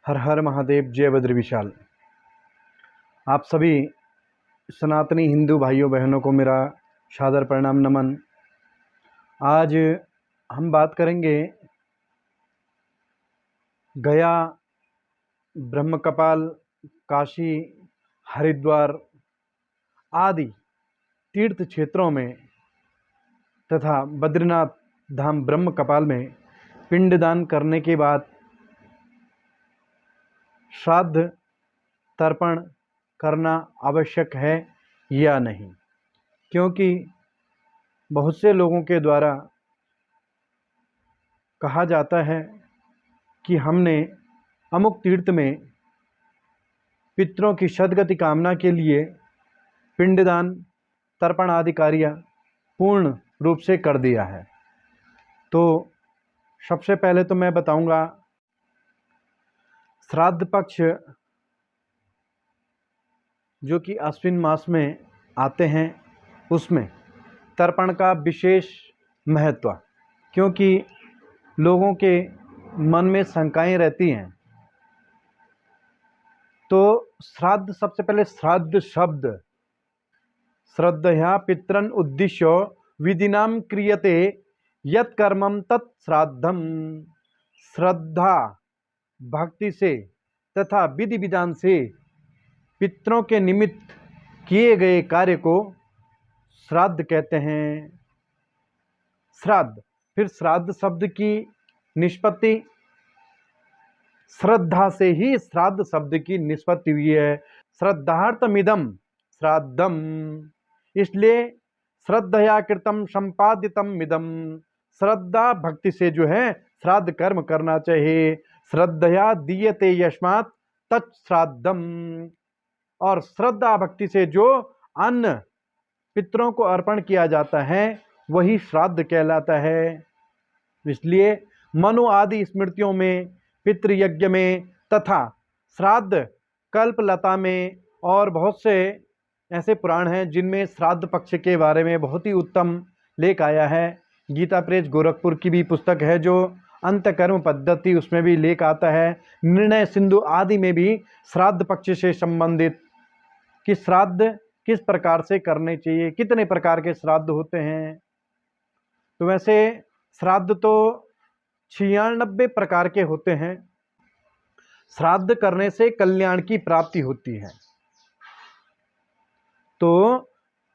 हर हर महादेव, जय बद्री विशाल। आप सभी सनातनी हिंदू भाइयों बहनों को मेरा सादर प्रणाम नमन। आज हम बात करेंगे गया, ब्रह्मकपाल, काशी, हरिद्वार आदि तीर्थ क्षेत्रों में तथा बद्रीनाथ धाम ब्रह्मकपाल में पिंडदान करने के बाद श्राद्ध तर्पण करना आवश्यक है या नहीं, क्योंकि बहुत से लोगों के द्वारा कहा जाता है कि हमने अमुक तीर्थ में पितरों की सद्गति कामना के लिए पिंडदान तर्पण आदि कार्य पूर्ण रूप से कर दिया है। तो सबसे पहले तो मैं बताऊंगा, श्राद्ध पक्ष जो कि आश्विन मास में आते हैं उसमें तर्पण का विशेष महत्व, क्योंकि लोगों के मन में शंकाएं रहती हैं। तो श्राद्ध, सबसे पहले श्राद्ध शब्द श्रद्धया पितरन उद्दिश्य विधिनाम क्रियते यत् कर्मम तत् श्राद्धम। श्रद्धा भक्ति से तथा विधि विधान से पितरों के निमित्त किए गए कार्य को श्राद्ध कहते हैं। श्राद्ध, फिर श्राद्ध शब्द की निष्पत्ति श्रद्धा से ही श्राद्ध शब्द की निष्पत्ति हुई है। श्रद्धार्थमिदम श्राद्धम, इसलिए श्रद्धया कृतम संपादितम इदम, श्रद्धा भक्ति से जो है श्राद्ध कर्म करना चाहिए। श्रद्धया दीयते यस्मात् तत्श्राद्धम, और श्रद्धा भक्ति से जो अन्न पितरों को अर्पण किया जाता है वही श्राद्ध कहलाता है। इसलिए मनु आदि स्मृतियों में, पितृयज्ञ में तथा श्राद्ध कल्पलता में और बहुत से ऐसे पुराण हैं जिनमें श्राद्ध पक्ष के बारे में बहुत ही उत्तम लेख आया है। गीता प्रेस गोरखपुर की भी पुस्तक है जो अंतकर्म पद्धति, उसमें भी लेख आता है। निर्णय सिंधु आदि में भी श्राद्ध पक्ष से संबंधित कि श्राद्ध किस प्रकार से करने चाहिए, कितने प्रकार के श्राद्ध होते हैं। तो वैसे श्राद्ध तो 96 प्रकार के होते हैं। श्राद्ध करने से कल्याण की प्राप्ति होती है। तो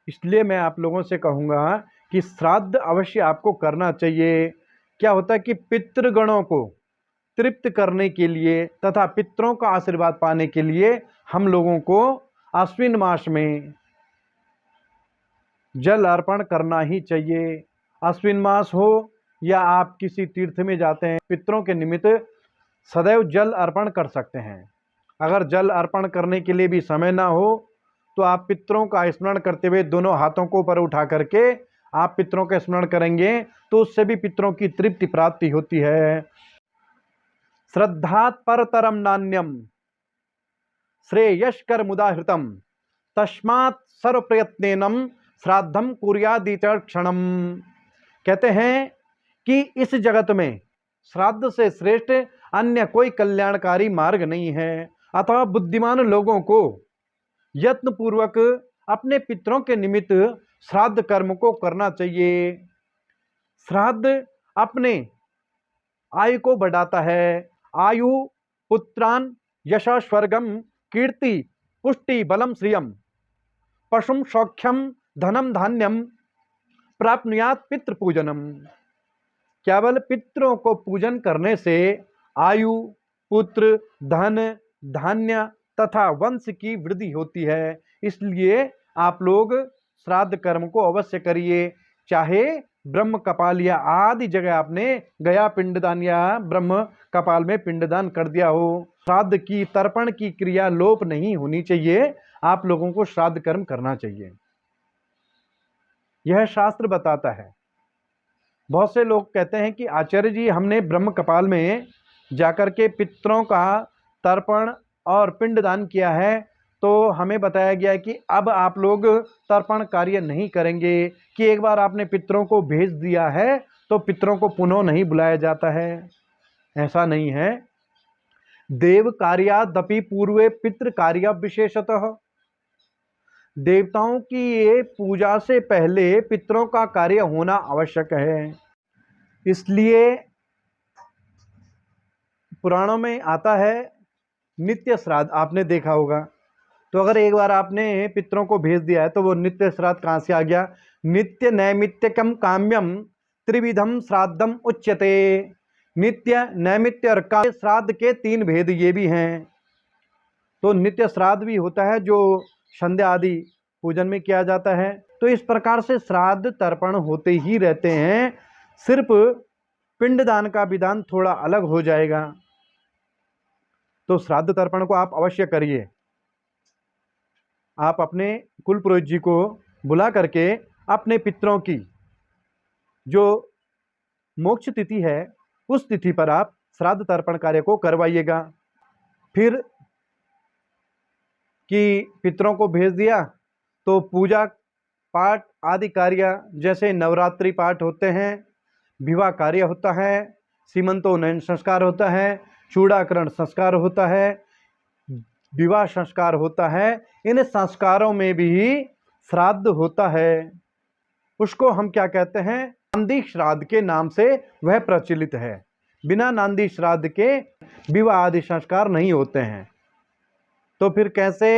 इसलिए मैं आप लोगों से कहूँगा कि श्राद्ध अवश्य आपको करना चाहिए। क्या होता है कि पितृगणों को तृप्त करने के लिए तथा पितरों का आशीर्वाद पाने के लिए हम लोगों को आश्विन मास में जल अर्पण करना ही चाहिए। आश्विन मास हो या आप किसी तीर्थ में जाते हैं, पितरों के निमित्त सदैव जल अर्पण कर सकते हैं। अगर जल अर्पण करने के लिए भी समय ना हो तो आप पितरों का स्मरण करते हुए दोनों हाथों को ऊपर उठा करके आप पितरों का स्मरण करेंगे तो उससे भी पितरों की तृप्ति प्राप्ति होती है। श्रद्धात् परतरम नान्यम श्रेयस्कर मुदाहृतम तस्मात् सर्व प्रयत्नेनम श्राद्धम कुर्यादित क्षणम। कहते हैं कि इस जगत में श्राद्ध से श्रेष्ठ अन्य कोई कल्याणकारी मार्ग नहीं है। अतः बुद्धिमान लोगों को यत्न पूर्वक अपने पितरों के निमित्त श्राद्ध कर्म को करना चाहिए। श्राद्ध अपने आयु को बढ़ाता है। आयु पुत्रान यशः स्वर्गम कीर्ति पुष्टि बलम श्रियम पशुम सौख्यम धनम धान्यम प्राप्नुयात् पितृ पूजनम। केवल पितरों को पूजन करने से आयु, पुत्र, धन, धान्य तथा वंश की वृद्धि होती है। इसलिए आप लोग श्राद्ध कर्म को अवश्य करिए। चाहे ब्रह्म कपाल या आदि जगह आपने गया पिंडदान या ब्रह्म कपाल में पिंडदान कर दिया हो, श्राद्ध की तर्पण की क्रिया लोप नहीं होनी चाहिए। आप लोगों को श्राद्ध कर्म करना चाहिए, यह शास्त्र बताता है। बहुत से लोग कहते हैं कि आचार्य जी, हमने ब्रह्म कपाल में जाकर के पितरों का तर्पण और पिंडदान किया है, तो हमें बताया गया है कि अब आप लोग तर्पण कार्य नहीं करेंगे, कि एक बार आपने पितरों को भेज दिया है तो पितरों को पुनः नहीं बुलाया जाता है। ऐसा नहीं है। देव कार्यादपि पूर्वे पितृ कार्य विशेषतः। देवताओं की ये पूजा से पहले पितरों का कार्य होना आवश्यक है। इसलिए पुराणों में आता है नित्य श्राद्ध, आपने देखा होगा। तो अगर एक बार आपने पितरों को भेज दिया है तो वो नित्य श्राद्ध कहाँ से आ गया? नित्य नैमित्तिकम काम्यम त्रिविधम श्राद्धम उच्यते। नित्य, नैमित्य और काम्य श्राद्ध के 3 भेद ये भी हैं। तो नित्य श्राद्ध भी होता है जो संध्या आदि पूजन में किया जाता है। तो इस प्रकार से श्राद्ध तर्पण होते ही रहते हैं, सिर्फ पिंडदान का विधान थोड़ा अलग हो जाएगा। तो श्राद्ध तर्पण को आप अवश्य करिए। आप अपने कुल पुरोहित जी को बुला करके अपने पितरों की जो मोक्ष तिथि है उस तिथि पर आप श्राद्ध तर्पण कार्य को करवाइएगा। फिर कि पितरों को भेज दिया तो पूजा पाठ आदि कार्य जैसे नवरात्रि पाठ होते हैं, विवाह कार्य होता है, सीमंतोन्नयन संस्कार होता है, चूड़ाकरण संस्कार होता है, विवाह संस्कार होता है, इन संस्कारों में भी श्राद्ध होता है। उसको हम क्या कहते हैं? नांदी श्राद्ध के नाम से वह प्रचलित है। बिना नांदी श्राद्ध के विवाह आदि संस्कार नहीं होते हैं। तो फिर कैसे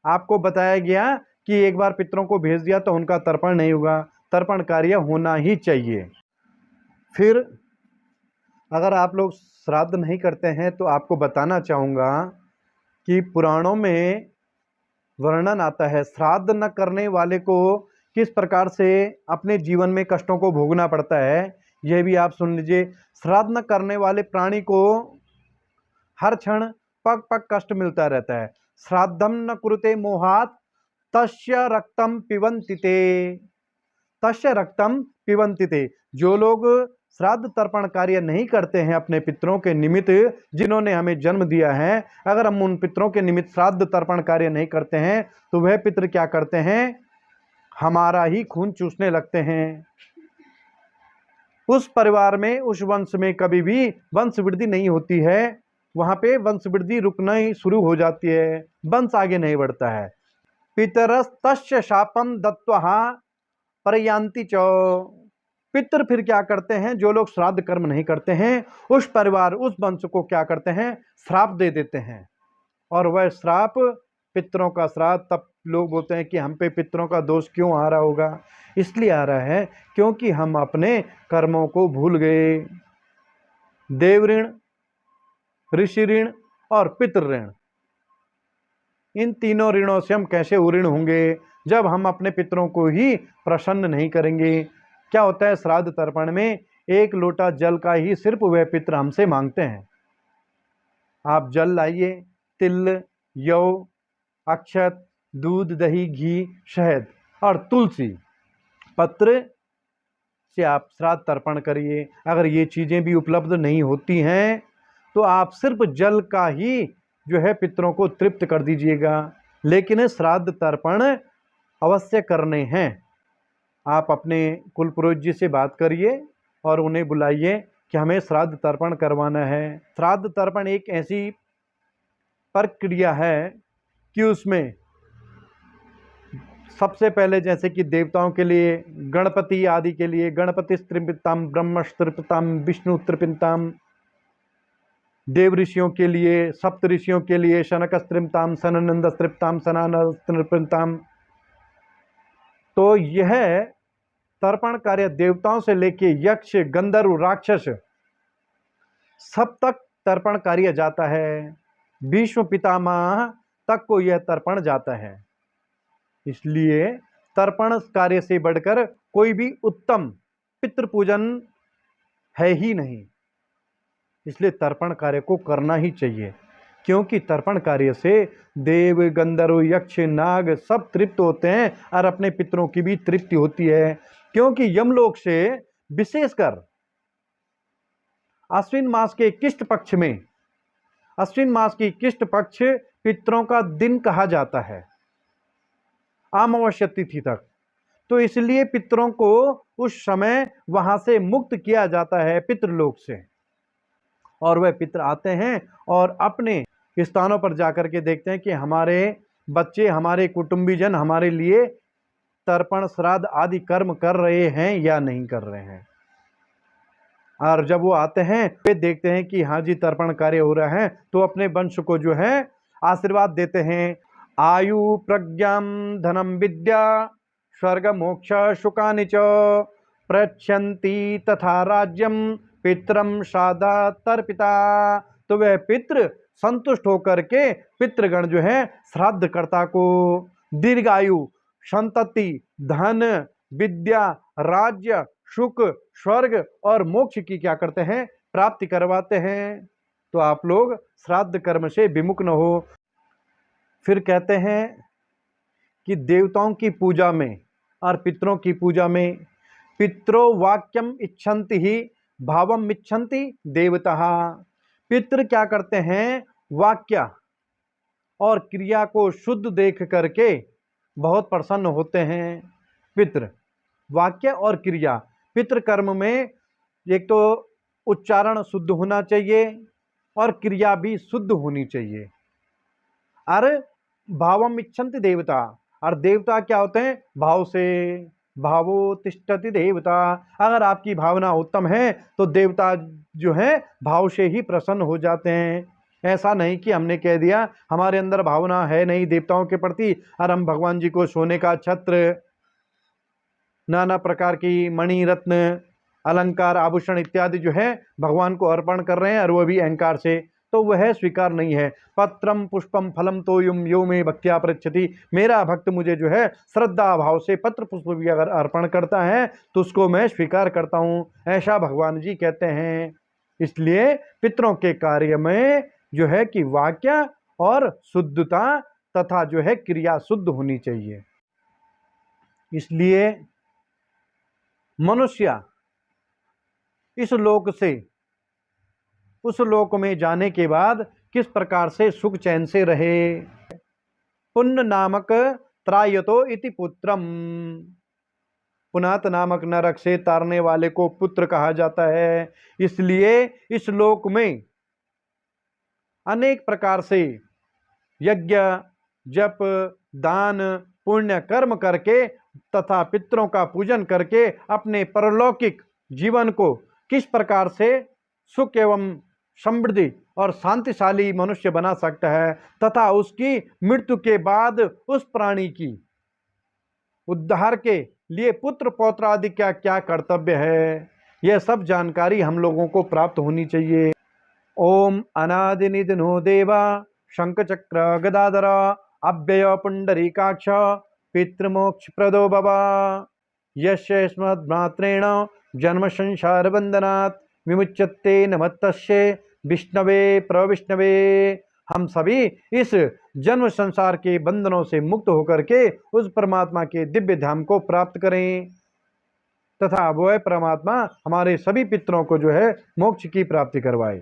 आपको बताया गया कि एक बार पितरों को भेज दिया तो उनका तर्पण नहीं होगा, तर्पण कार्य होना ही चाहिए। फिर अगर आप लोग श्राद्ध नहीं करते हैं तो आपको बताना चाहूँगा कि पुराणों में वर्णन आता है श्राद्ध न करने वाले को किस प्रकार से अपने जीवन में कष्टों को भोगना पड़ता है। यह भी आप सुन लीजिए। श्राद्ध न करने वाले प्राणी को हर क्षण पग पग कष्ट मिलता रहता है। श्राद्धम न कुरुते मोहात तस्य रक्तम पिबन्ति ते, तस्य रक्तम पिबन्ति ते। जो लोग श्राद्ध तर्पण कार्य नहीं करते हैं अपने पितरों के निमित्त, जिन्होंने हमें जन्म दिया है, अगर हम उन पितरों के निमित्त श्राद्ध तर्पण कार्य नहीं करते हैं तो वह पितर क्या करते हैं? हमारा ही खून चूसने लगते हैं। उस परिवार में, उस वंश में कभी भी वंश वृद्धि नहीं होती है। वहाँ पे वंश वृद्धि रुकना ही शुरू हो जाती है, वंश आगे नहीं बढ़ता है। पितरस्तस्य शापम दत्त्वा परयान्ति च। पितर फिर क्या करते हैं? जो लोग श्राद्ध कर्म नहीं करते हैं उस परिवार, उस वंश को क्या करते हैं? श्राप दे देते हैं। और वह श्राप, पितरों का श्राद्ध, तब लोग बोलते हैं कि हम पे पितरों का दोष क्यों आ रहा होगा? इसलिए आ रहा है क्योंकि हम अपने कर्मों को भूल गए। देव ऋण, ऋषि ऋण और पितृ ऋण, इन तीनों ऋणों से हम कैसे उऋण होंगे जब हम अपने पितरों को ही प्रसन्न नहीं करेंगे। क्या होता है श्राद्ध तर्पण में? 1 लोटा जल का ही सिर्फ वह पितर हमसे मांगते हैं। आप जल लाइए, तिल, यौ, अक्षत, दूध, दही, घी, शहद और तुलसी पत्र से आप श्राद्ध तर्पण करिए। अगर ये चीज़ें भी उपलब्ध नहीं होती हैं तो आप सिर्फ जल का ही जो है पितरों को तृप्त कर दीजिएगा। लेकिन श्राद्ध तर्पण अवश्य करने हैं। आप अपने कुल पुरोहित जी से बात करिए और उन्हें बुलाइए कि हमें श्राद्ध तर्पण करवाना है। श्राद्ध तर्पण एक ऐसी प्रक्रिया है कि उसमें सबसे पहले जैसे कि देवताओं के लिए, गणपति आदि के लिए गणपति त्रिपिताम, ब्रह्म त्रिपिताम, विष्णु त्रिपिताम, देव ऋषियों के लिए, सप्त ऋषियों के लिए शनक त्रिपिताम, सननंद त्रिपिताम, सनान त्रिपिताम। तो यह तर्पण कार्य देवताओं से लेके यक्ष, गंधर्व, राक्षस सब तक तर्पण कार्य जाता है। भीष्म पितामह तक को यह तर्पण जाता है। इसलिए तर्पण कार्य से बढ़कर कोई भी उत्तम पितृ पूजन है ही नहीं। इसलिए तर्पण कार्य को करना ही चाहिए, क्योंकि तर्पण कार्य से देव, गंधर्व, यक्ष, नाग सब तृप्त होते हैं और अपने पितरों की भी तृप्ति होती है। क्योंकि यमलोक से विशेषकर अश्विन मास के किष्ट पक्ष में, अश्विन मास की किष्ट पक्ष पितरों का दिन कहा जाता है, अमावस्या तिथि तक। तो इसलिए पितरों को उस समय वहां से मुक्त किया जाता है पितृलोक से। और वह पितर आते हैं और अपने स्थानों पर जाकर के देखते हैं कि हमारे बच्चे, हमारे कुटुंबीजन हमारे लिए तर्पण श्राद्ध आदि कर्म कर रहे हैं या नहीं कर रहे हैं। और जब वो आते हैं वे देखते हैं कि हाँ जी तर्पण कार्य हो रहा है, तो अपने वंश को जो है आशीर्वाद देते हैं। आयु प्रज्ञां धनम विद्या स्वर्ग मोक्ष सुखानि च प्रयच्छन्ति तथा राज्यम पितरम श्राद्धा तर्पिता। तो वह पितृ संतुष्ट होकर के पितृगण जो है श्राद्धकर्ता को दीर्घायु, संतति, धन, विद्या, राज्य, सुख, स्वर्ग और मोक्ष की क्या करते हैं, प्राप्ति करवाते हैं। तो आप लोग श्राद्ध कर्म से विमुख न हो। फिर कहते हैं कि देवताओं की पूजा में और पितरों की पूजा में पितरो वाक्यम इच्छन्ति ही भावम इच्छन्ति देवता। पितृ क्या करते हैं, वाक्य और क्रिया को शुद्ध देख करके बहुत प्रसन्न होते हैं। पितृ वाक्य और क्रिया, पितृ कर्म में एक तो उच्चारण शुद्ध होना चाहिए और क्रिया भी शुद्ध होनी चाहिए। अरे भावम इच्छन्ति देवता, और देवता क्या होते हैं, भाव से, भावो तिष्ठति देवता। अगर आपकी भावना उत्तम है तो देवता जो है भाव से ही प्रसन्न हो जाते हैं। ऐसा नहीं कि हमने कह दिया हमारे अंदर भावना है नहीं देवताओं के प्रति और हम भगवान जी को सोने का छत्र, नाना प्रकार की मणि, रत्न, अलंकार, आभूषण इत्यादि जो है भगवान को अर्पण कर रहे हैं और वो भी अहंकार से, तो वह स्वीकार नहीं है। पत्रम पुष्पम फलम तोयम यो में भक्त्या पृच्छति। मेरा भक्त मुझे जो है श्रद्धा भाव से पत्र पुष्प भी अगर अर्पण करता है तो उसको मैं स्वीकार करता हूँ, ऐसा भगवान जी कहते हैं। इसलिए पितरों के कार्य में जो है कि वाक्य और शुद्धता तथा जो है क्रिया शुद्ध होनी चाहिए। इसलिए मनुष्य इस लोक से उस लोक में जाने के बाद किस प्रकार से सुख चैन से रहे। पुण्य नामक त्रायतो इति पुत्रम, पुनात नामक नरक से तारने वाले को पुत्र कहा जाता है। इसलिए इस लोक में अनेक प्रकार से यज्ञ, जप, दान, पुण्य कर्म करके तथा पितरों का पूजन करके अपने परलौकिक जीवन को किस प्रकार से सुख एवं समृद्धि और शांतिशाली मनुष्य बना सकता है तथा उसकी मृत्यु के बाद उस प्राणी की उद्धार के लिए पुत्र पौत्र आदि क्या क्या कर्तव्य है, यह सब जानकारी हम लोगों को प्राप्त होनी चाहिए। ओम अनादि निधनो देवा शंखचक्र गदाधर अव्यय पुंडरीकाक्ष पितृमोक्ष प्रदो भव यस्य स्मद्मात्रेण जन्म संसार बंधनात् विमुच्यते नमस्तस्ये विष्णवे प्रविष्णवे। हम सभी इस जन्म संसार के बंधनों से मुक्त होकर के उस परमात्मा के दिव्य धाम को प्राप्त करें तथा वह परमात्मा हमारे सभी पितरों को जो है मोक्ष की प्राप्ति करवाए।